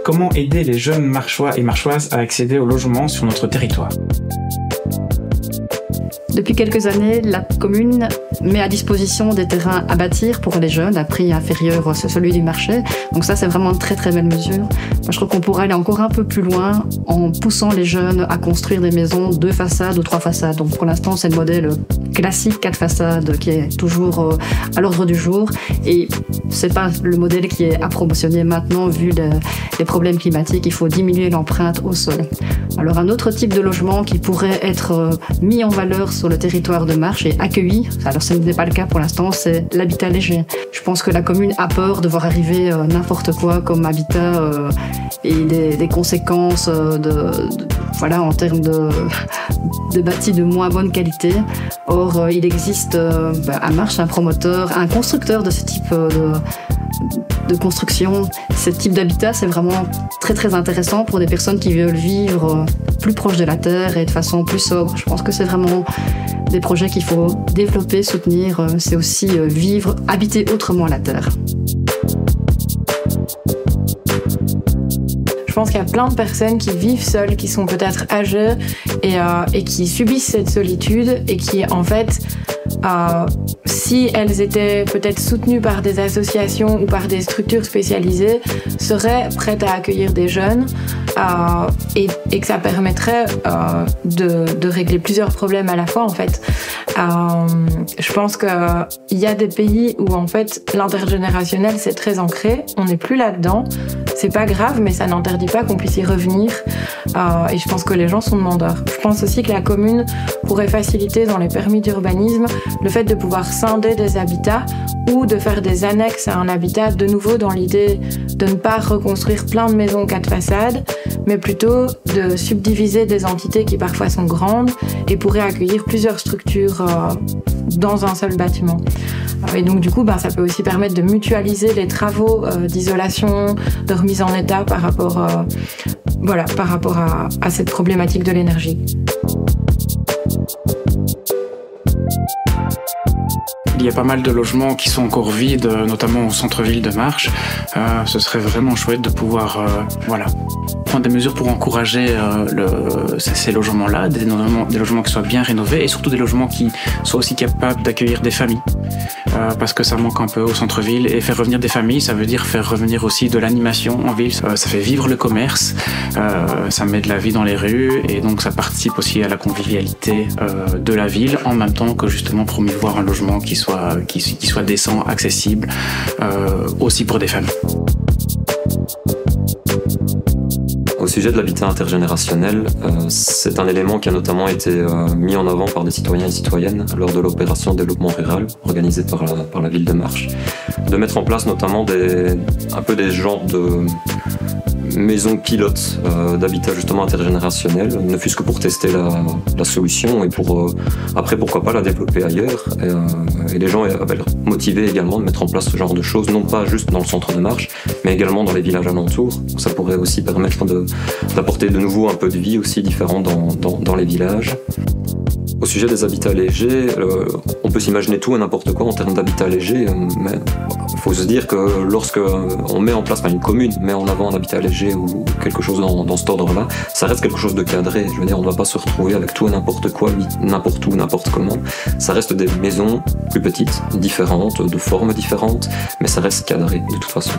Comment aider les jeunes marchois et marchoises à accéder au logement sur notre territoire ? Depuis quelques années, la commune met à disposition des terrains à bâtir pour les jeunes à prix inférieur à celui du marché. Donc ça, c'est vraiment une très très belle mesure. Moi, je trouve qu'on pourrait aller encore un peu plus loin en poussant les jeunes à construire des maisons 2 façades ou 3 façades. Donc pour l'instant, c'est le modèle classique 4 façades qui est toujours à l'ordre du jour. Et c'est pas le modèle qui est à promotionner maintenant vu les problèmes climatiques. Il faut diminuer l'empreinte au sol. Alors un autre type de logement qui pourrait être mis en valeur sur le territoire de Marche et accueilli, alors ce n'est pas le cas pour l'instant, c'est l'habitat léger. Je pense que la commune a peur de voir arriver n'importe quoi comme habitat et des conséquences voilà, en termes de bâtis de moins bonne qualité. Or, il existe à Marche un promoteur, un constructeur de ce type de construction. Ce type d'habitat, c'est vraiment très très intéressant pour des personnes qui veulent vivre plus proche de la terre et de façon plus sobre. Je pense que c'est vraiment des projets qu'il faut développer, soutenir. C'est aussi vivre, habiter autrement la terre. Je pense qu'il y a plein de personnes qui vivent seules, qui sont peut-être âgées et qui subissent cette solitude et qui, en fait, si elles étaient peut-être soutenues par des associations ou par des structures spécialisées, seraient prêtes à accueillir des jeunes et que ça permettrait de régler plusieurs problèmes à la fois, en fait. Je pense qu'il y a des pays où, en fait, l'intergénérationnel, c'est très ancré. On n'est plus là-dedans. C'est pas grave, mais ça n'interdit pas qu'on puisse y revenir. Et je pense que les gens sont demandeurs. Je pense aussi que la commune pourrait faciliter dans les permis d'urbanisme le fait de pouvoir scinder des habitats ou de faire des annexes à un habitat, de nouveau dans l'idée de ne pas reconstruire plein de maisons 4 façades, mais plutôt de subdiviser des entités qui parfois sont grandes et pourraient accueillir plusieurs structures dans un seul bâtiment. Et donc du coup, ça peut aussi permettre de mutualiser les travaux d'isolation, de remise en état par rapport à cette problématique de l'énergie. Il y a pas mal de logements qui sont encore vides, notamment au centre-ville de Marche. Ce serait vraiment chouette de pouvoir prendre des mesures pour encourager ces logements-là, des logements qui soient bien rénovés et surtout des logements qui soient aussi capables d'accueillir des familles. Parce que ça manque un peu au centre-ville et faire revenir des familles, ça veut dire faire revenir aussi de l'animation en ville. Ça fait vivre le commerce, ça met de la vie dans les rues et donc ça participe aussi à la convivialité de la ville en même temps que justement promouvoir un logement qui soit décent, accessible, aussi pour des familles. Au sujet de l'habitat intergénérationnel, c'est un élément qui a notamment été mis en avant par des citoyens et citoyennes lors de l'opération développement rural organisée par la ville de Marche, de mettre en place notamment un peu des genres de maisons pilotes d'habitat justement intergénérationnel, ne fût-ce que pour tester la solution et après pourquoi pas la développer ailleurs. Et les gens avaient l'air motivés également de mettre en place ce genre de choses, non pas juste dans le centre de Marche, mais également dans les villages alentours. Ça pourrait aussi permettre d'apporter de nouveau un peu de vie aussi différent dans les villages. Au sujet des habitats légers, on peut s'imaginer tout et n'importe quoi en termes d'habitat léger, mais il faut se dire que lorsque on met en place, une commune met en avant un habitat léger ou quelque chose dans cet ordre-là, ça reste quelque chose de cadré. Je veux dire, on ne va pas se retrouver avec tout et n'importe quoi, n'importe où, n'importe comment. Ça reste des maisons plus petites, différentes, de formes différentes, mais ça reste cadré de toute façon.